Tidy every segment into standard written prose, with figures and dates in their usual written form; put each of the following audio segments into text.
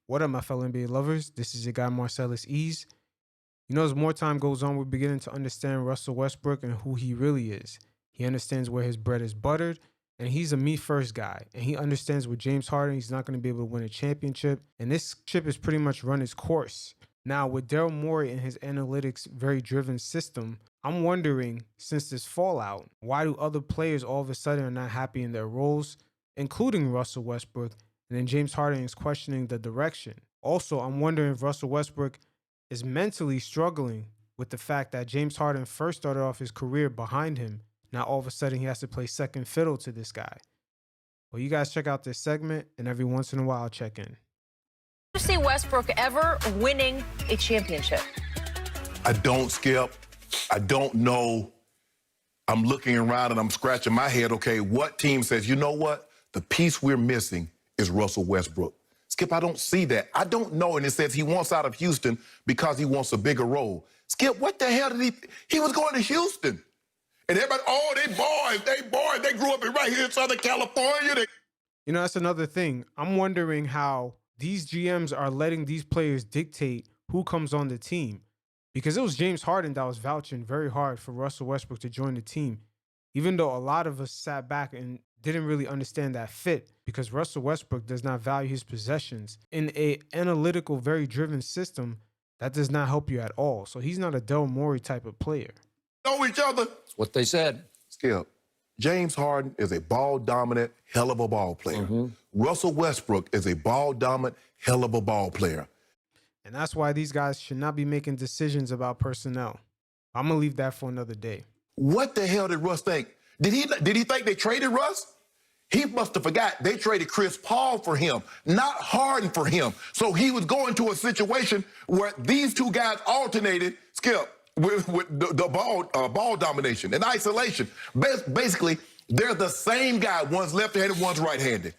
What up, my fellow NBA lovers? This is your guy, Marcellus Ease. You know, as more time goes on, we're beginning to understand Russell Westbrook and who he really is. He understands where his bread is buttered, and he's a me-first guy. And he understands with James Harden, he's not going to be able to win a championship. And this ship has pretty much run its course. Now, with Daryl Morey and his analytics very driven system, I'm wondering, since this fallout, why do other players all of a sudden are not happy in their roles, including Russell Westbrook? And then James Harden is questioning the direction. Also, I'm wondering if Russell Westbrook is mentally struggling with the fact that James Harden first started off his career behind him. Now, all of a sudden, he has to play second fiddle to this guy. Well, you guys check out this segment, and every once in a while, I'll check in. Do you see Westbrook ever winning a championship? I don't, Skip. I don't know. I'm looking around and I'm scratching my head. Okay, what team says, you know what? The piece we're missing is Russell Westbrook. Skip, I don't see that. I don't know. And it says he wants out of Houston because he wants a bigger role. Skip, what the hell did he was going to Houston. And everybody, oh, they boys. They grew up right here in Southern California. You know, that's another thing. I'm wondering how these GMs are letting these players dictate who comes on the team. Because it was James Harden that was vouching very hard for Russell Westbrook to join the team, even though a lot of us sat back and didn't really understand that fit, because Russell Westbrook does not value his possessions. In a analytical, very driven system, that does not help you at all. So he's not a Daryl Morey type of player. Know each other. That's what they said. Skip, James Harden is a ball-dominant, hell of a ball player. Russell Westbrook is a ball-dominant, hell of a ball player. And that's why these guys should not be making decisions about personnel. I'm going to leave that for another day. What the hell did Russ think? Did he think they traded Russ? He must have forgot they traded Chris Paul for him, not Harden for him. So he was going to a situation where these two guys alternated, Skip, with the ball domination and isolation. Basically, they're the same guy. One's left-handed, one's right-handed.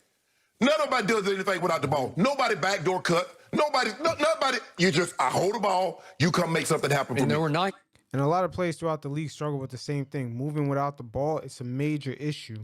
Nobody does anything without the ball. Nobody backdoor cut. Nobody. You just, I hold the ball. You come make something happen for me. And there were nine. And a lot of players throughout the league struggle with the same thing. Moving without the ball, it's a major issue.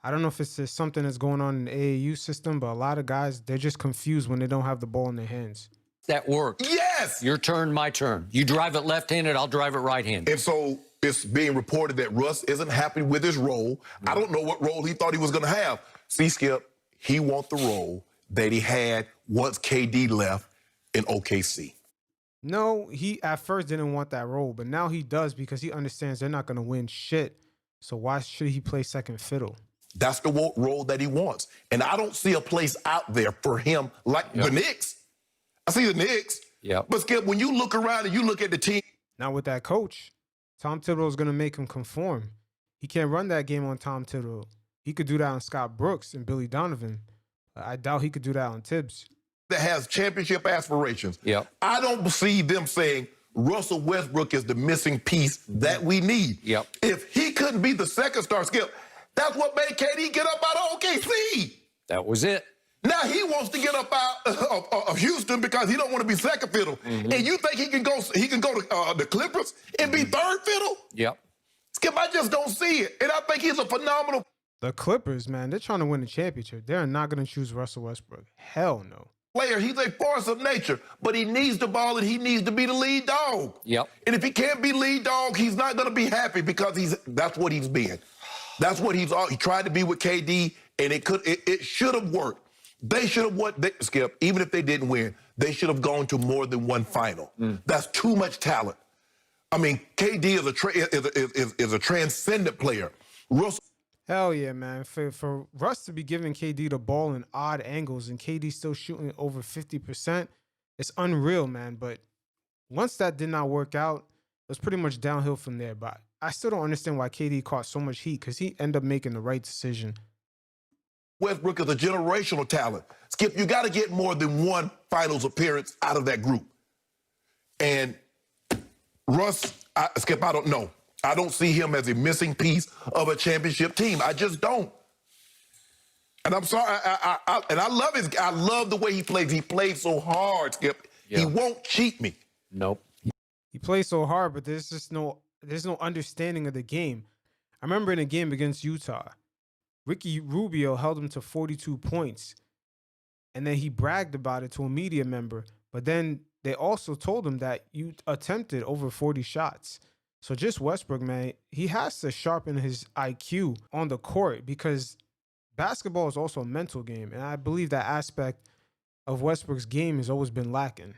I don't know if it's just something that's going on in the AAU system, but a lot of guys, they're just confused when they don't have the ball in their hands. That worked. Yes! Your turn, my turn. You drive it left-handed, I'll drive it right-handed. And so it's being reported that Russ isn't happy with his role. I don't know what role he thought he was going to have. See, Skip, he wants the role that he had once KD left in OKC. No, he at first didn't want that role, but now he does because he understands they're not going to win shit. So why should he play second fiddle? That's the role that he wants. And I don't see a place out there for him like the Knicks. I see the Knicks. Yeah. But, Skip, when you look around and you look at the team. Now with that coach, Tom Thibodeau is going to make him conform. He can't run that game on Tom Thibodeau. He could do that on Scott Brooks and Billy Donovan. I doubt he could do that on Tibbs. That has championship aspirations. Yeah. I don't see them saying Russell Westbrook is the missing piece that we need. Yep. If he couldn't be the second star, Skip, that's what made KD get up out of OKC. That was it. Now he wants to get up out of Houston because he don't want to be second fiddle. And you think he can go to the Clippers and be third fiddle? Yep. Skip, I just don't see it. And I think he's a phenomenal. The Clippers, man, they're trying to win a championship. They're not going to choose Russell Westbrook. Hell no. Player, he's a force of nature, but he needs the ball and he needs to be the lead dog. Yep. And if he can't be lead dog, he's not going to be happy because that's what he's been. That's what he tried to be with KD, and it should have worked. They should have won, Skip, even if they didn't win, they should have gone to more than one final. That's too much talent. I mean, KD is a transcendent player. Russell. Hell yeah, man. For Russ to be giving KD the ball in odd angles and KD still shooting over 50%, it's unreal, man. But once that did not work out, it was pretty much downhill from there. But I still don't understand why KD caught so much heat because he ended up making the right decision. Westbrook is a generational talent. Skip, you got to get more than one finals appearance out of that group. And Russ, Skip, I don't know. I don't see him as a missing piece of a championship team. I just don't. And I'm sorry. I love the way he plays. He plays so hard, Skip. Yeah. He won't cheat me. Nope. He plays so hard, but there's no understanding of the game. I remember in a game against Utah, Ricky Rubio held him to 42 points. And then he bragged about it to a media member. But then they also told him that you attempted over 40 shots. So just Westbrook, man, he has to sharpen his IQ on the court because basketball is also a mental game. And I believe that aspect of Westbrook's game has always been lacking.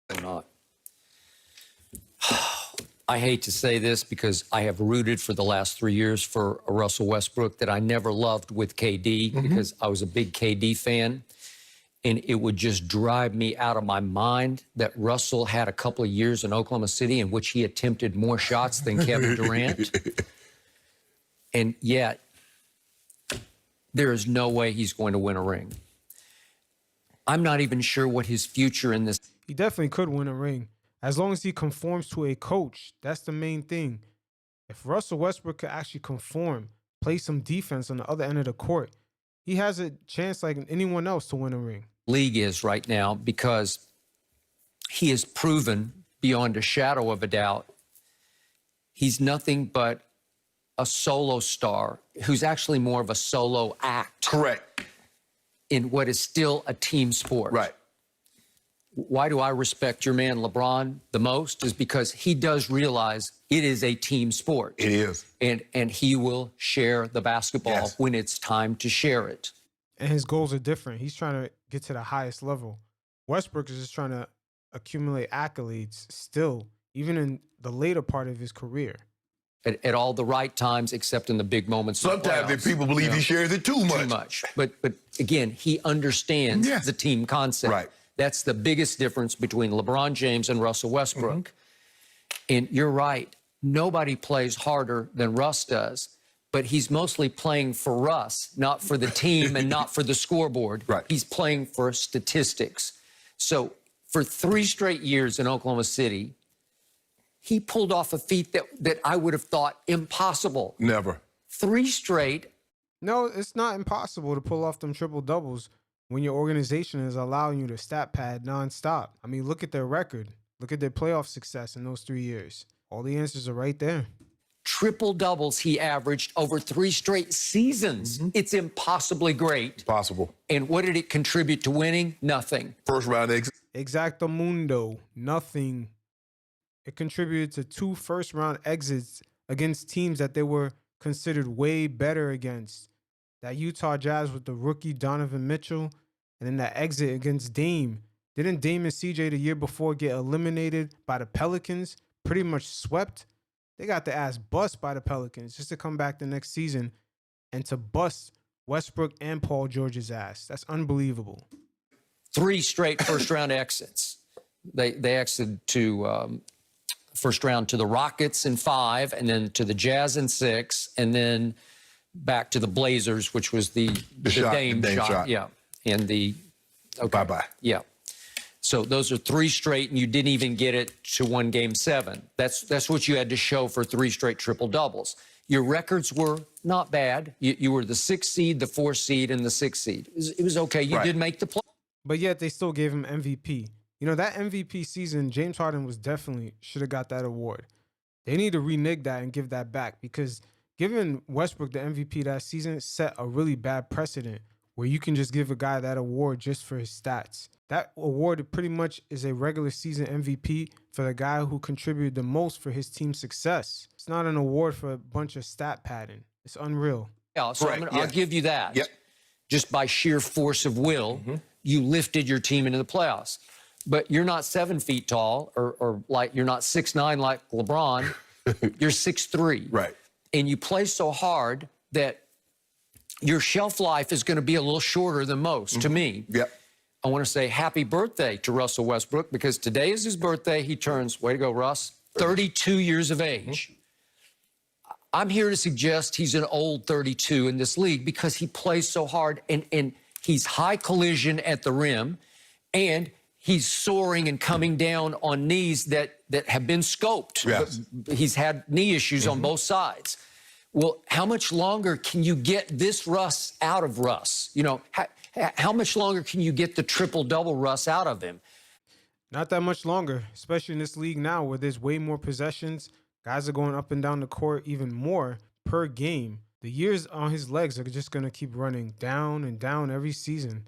Or not. I hate to say this because I have rooted for the last 3 years for a Russell Westbrook that I never loved with KD because I was a big KD fan. And it would just drive me out of my mind that Russell had a couple of years in Oklahoma City in which he attempted more shots than Kevin Durant. And yet, there is no way he's going to win a ring. I'm not even sure what his future in this. He definitely could win a ring. As long as he conforms to a coach, that's the main thing. If Russell Westbrook could actually conform, play some defense on the other end of the court, he has a chance like anyone else to win a ring. League is right now because he has proven beyond a shadow of a doubt he's nothing but a solo star who's actually more of a solo act. Correct. In what is still a team sport. Right. Why do I respect your man LeBron the most is because he does realize it is a team sport. It is. And he will share the basketball when it's time to share it. And his goals are different. He's trying to get to the highest level. Westbrook is just trying to accumulate accolades still, even in the later part of his career. At all the right times, except in the big moments. Sometimes the people believe he shares it too much. Too much. But again, he understands the team concept. Right. That's the biggest difference between LeBron James and Russell Westbrook. And you're right. Nobody plays harder than Russ does, but he's mostly playing for Russ, not for the team and not for the scoreboard. Right. He's playing for statistics. So for 3 straight years in Oklahoma City, he pulled off a feat that I would have thought impossible. Never. 3 straight. No, it's not impossible to pull off them triple doubles when your organization is allowing you to stat pad nonstop. I mean, look at their record. Look at their playoff success in those 3 years. All the answers are right there. Triple doubles he averaged over 3 straight seasons. It's impossibly great. Possible. And what did it contribute to winning? Nothing. First round exit. Exactamundo. Nothing. It contributed to 2 first-round exits against teams that they were considered way better against. That Utah Jazz with the rookie Donovan Mitchell, and then that exit against Dame. Didn't Dame and CJ the year before get eliminated by the Pelicans? Pretty much swept. They got their ass bust by the Pelicans just to come back the next season and to bust Westbrook and Paul George's ass. That's unbelievable. 3 straight first-round exits. They exited to first round to the Rockets in 5, and then to the Jazz in 6, and then back to the Blazers, which was the Dame shot. Yeah. And the Bye-bye. Yeah. So those are 3 straight, and you didn't even get it to 1 Game 7. That's what you had to show for 3 straight triple doubles. Your records were not bad. You were the 6th seed, the 4th seed, and the 6th seed. It was okay. You did make the play. But yet they still gave him MVP. You know, that MVP season, James Harden was definitely should have got that award. They need to renege that and give that back because giving Westbrook the MVP that season set a really bad precedent where you can just give a guy that award just for his stats. That award pretty much is a regular season MVP for the guy who contributed the most for his team's success. It's not an award for a bunch of stat padding. It's unreal. Yeah, so I'll give you that. Yep. Just by sheer force of will, you lifted your team into the playoffs. But you're not 7 feet tall, or like you're not 6'9" like LeBron. You're 6'3". Right. And you play so hard that your shelf life is going to be a little shorter than most, to me. Yep. I want to say happy birthday to Russell Westbrook because today is his birthday. He turns, way to go, Russ, 32 years of age. I'm here to suggest he's an old 32 in this league because he plays so hard and he's high collision at the rim and he's soaring and coming down on knees that have been scoped. Yes. He's had knee issues on both sides. Well, how much longer can you get this Russ out of Russ? You know, how much longer can you get the triple-double Russ out of him? Not that much longer, especially in this league now where there's way more possessions. Guys are going up and down the court even more per game. The years on his legs are just going to keep running down and down every season.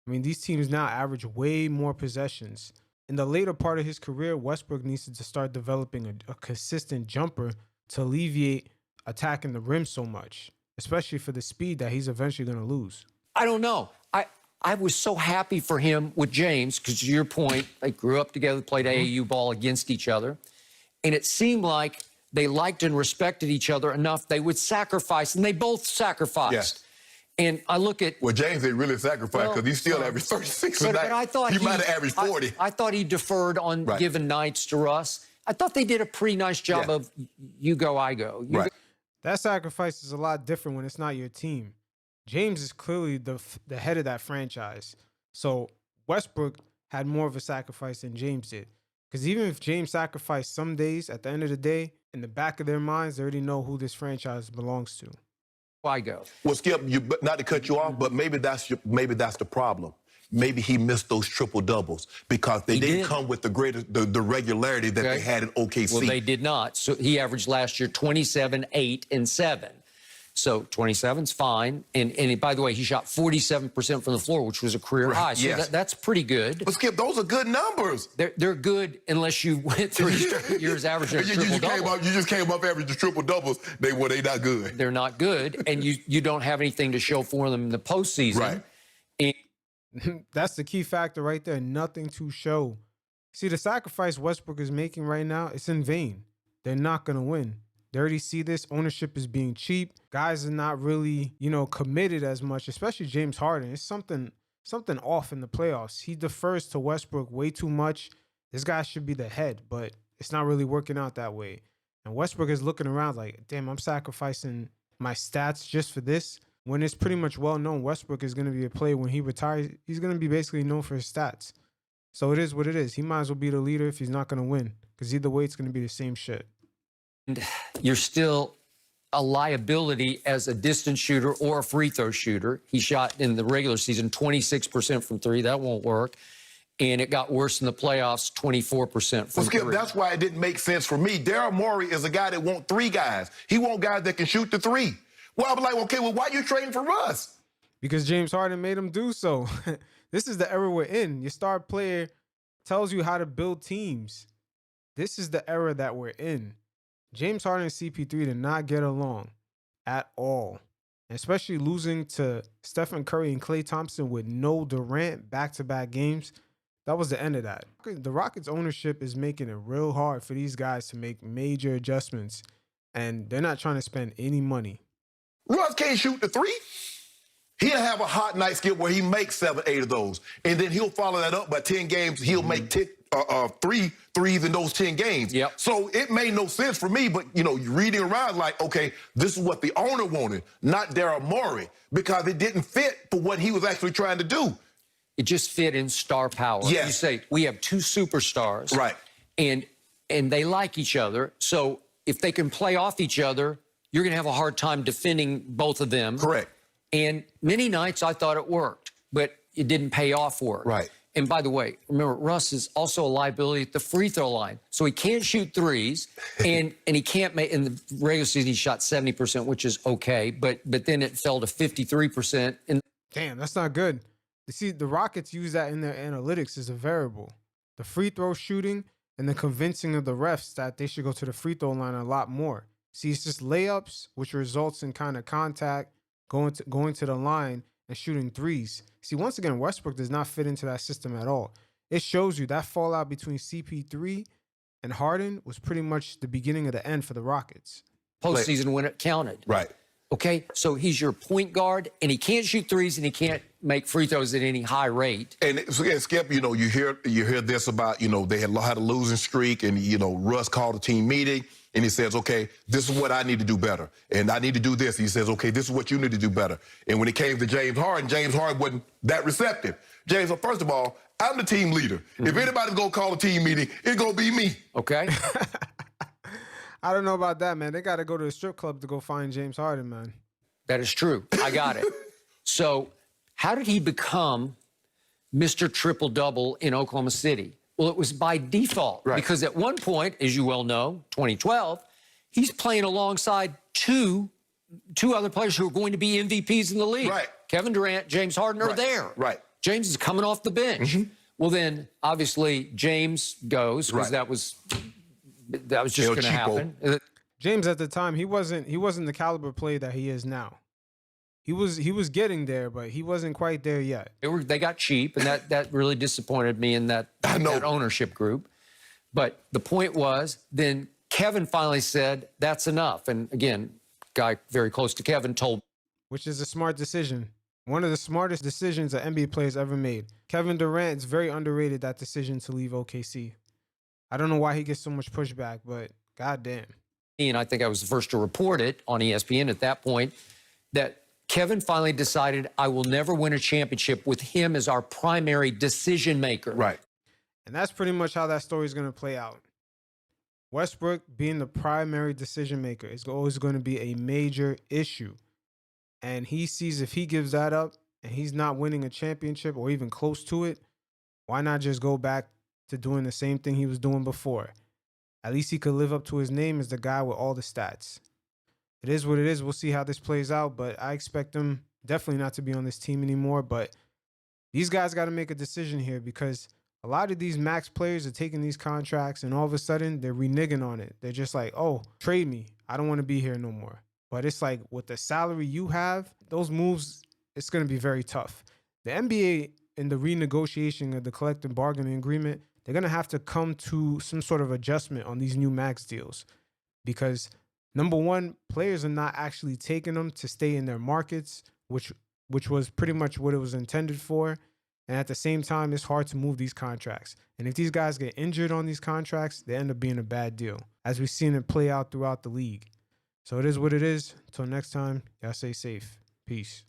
I mean, these teams now average way more possessions. In the later part of his career, Westbrook needs to start developing a consistent jumper to alleviate attacking the rim so much, especially for the speed that he's eventually going to lose. I don't know. I was so happy for him with James because, to your point, they grew up together, played AAU ball against each other. And it seemed like they liked and respected each other enough they would sacrifice, and they both sacrificed. Yes. And I look at... Well, James didn't really sacrifice because he still averaged 36 a night. But I thought he might have averaged 40. I thought he deferred on given nights to Russ. I thought they did a pretty nice job of you go, I go. Right. That sacrifice is a lot different when it's not your team. James is clearly the head of that franchise. So Westbrook had more of a sacrifice than James did. Because even if James sacrificed some days, at the end of the day, in the back of their minds, they already know who this franchise belongs to. I go. Well, Skip, not to cut you off, but maybe that's the problem. Maybe he missed those triple doubles because they didn't come with the regularity that they had in OKC. Well, they did not. So he averaged last year 27, 8, and 7. So 27's fine. And by the way, he shot 47% from the floor, which was a career high. So that's pretty good. But Skip, those are good numbers. They're good unless you went 3 straight years averaging a triple-double. You just came up averaging triple-doubles. They not good. They're not good, and you don't have anything to show for them in the postseason. Right. And that's the key factor right there. Nothing to show. See, the sacrifice Westbrook is making right now, it's in vain. They're not going to win. They already see this. Ownership is being cheap. Guys are not really, committed as much, especially James Harden. It's something off in the playoffs. He defers to Westbrook way too much. This guy should be the head, but it's not really working out that way. And Westbrook is looking around like, damn, I'm sacrificing my stats just for this. When it's pretty much well known, Westbrook is going to be a player when he retires. He's going to be basically known for his stats. So it is what it is. He might as well be the leader if he's not going to win, because either way, it's going to be the same shit. And you're still a liability as a distance shooter or a free throw shooter. He shot in the regular season 26% from three. That won't work. And it got worse in the playoffs, 24% from Skip, three. that's why it didn't make sense for me. Daryl Morey is a guy that wants three guys. He wants guys that can shoot the three. Well, I was like, okay, well, why are you trading for Russ? Because James Harden made him do so. This is the era we're in. Your star player tells you how to build teams. This is the era that we're in. James Harden and CP3 did not get along at all. And especially losing to Stephen Curry and Klay Thompson with no Durant back-to-back games. That was the end of that. The Rockets' ownership is making it real hard for these guys to make major adjustments. And they're not trying to spend any money. Russ can't shoot the three. He'll have a hot night, Skip, where he makes 7, 8 of those. And then he'll follow that up by 10 games. He'll make 3 threes in those 10 games. Yep. So it made no sense for me, but, you're reading around like, okay, this is what the owner wanted, not Daryl Morey, because it didn't fit for what he was actually trying to do. It just fit in star power. Yes. You say, we have two superstars. Right. And they like each other. So if they can play off each other, you're going to have a hard time defending both of them. Correct. And many nights I thought it worked, but it didn't pay off for it. Right. And by the way, remember, Russ is also a liability at the free throw line. So he can't shoot threes, and he can't make, in the regular season, he shot 70%, which is okay, but then it fell to 53%. Damn, that's not good. You see, the Rockets use that in their analytics as a variable. The free throw shooting and the convincing of the refs that they should go to the free throw line a lot more. See, it's just layups, which results in kind of contact, going to the line and shooting threes. See, once again, Westbrook does not fit into that system at all. It shows you that fallout between CP3 and Harden was pretty much the beginning of the end for the Rockets. Postseason when it counted. Right. Okay, so he's your point guard, and he can't shoot threes, and he can't make free throws at any high rate. And Skip, you hear this about, they had a losing streak, and, Russ called a team meeting, and he says, okay, this is what I need to do better. And I need to do this. He says, okay, this is what you need to do better. And when it came to James Harden wasn't that receptive. James, well, first of all, I'm the team leader. Mm-hmm. If anybody's going to call a team meeting, it's going to be me. Okay. I don't know about that, man. They got to go to a strip club to go find James Harden, man. That is true. I got it. So how did he become Mr. Triple-Double in Oklahoma City? Well, it was by default. Right. Because at one point, as you well know, 2012, he's playing alongside two other players who are going to be MVPs in the league. Right. Kevin Durant, James Harden are there. Right. James is coming off the bench. Well, then obviously James goes because that was just El going to Cheapo. happen. James at the time, he wasn't the caliber player that he is now. He was getting there, but he wasn't quite there yet. They got cheap, and that really disappointed me in that ownership group. But the point was, then Kevin finally said, that's enough. And again, guy very close to Kevin told. Which is a smart decision. One of the smartest decisions an NBA player's ever made. Kevin Durant is very underrated, that decision to leave OKC. I don't know why he gets so much pushback, but goddamn. And I think I was the first to report it on ESPN at that point, that Kevin finally decided, I will never win a championship with him as our primary decision maker. Right. And that's pretty much how that story is going to play out. Westbrook being the primary decision maker is always going to be a major issue. And he sees if he gives that up and he's not winning a championship or even close to it, why not just go back to doing the same thing he was doing before? At least he could live up to his name as the guy with all the stats. It is what it is. We'll see how this plays out, but I expect him definitely not to be on this team anymore. But these guys got to make a decision here, because a lot of these max players are taking these contracts and all of a sudden they're reneging on it. They're just like, oh, trade me. I don't want to be here no more. But it's like, with the salary you have, those moves, it's going to be very tough. The NBA, in the renegotiation of the collective bargaining agreement, they're going to have to come to some sort of adjustment on these new max deals, because number one, players are not actually taking them to stay in their markets, which was pretty much what it was intended for. And at the same time, it's hard to move these contracts. And if these guys get injured on these contracts, they end up being a bad deal, as we've seen it play out throughout the league. So it is what it is. Until next time, y'all stay safe. Peace.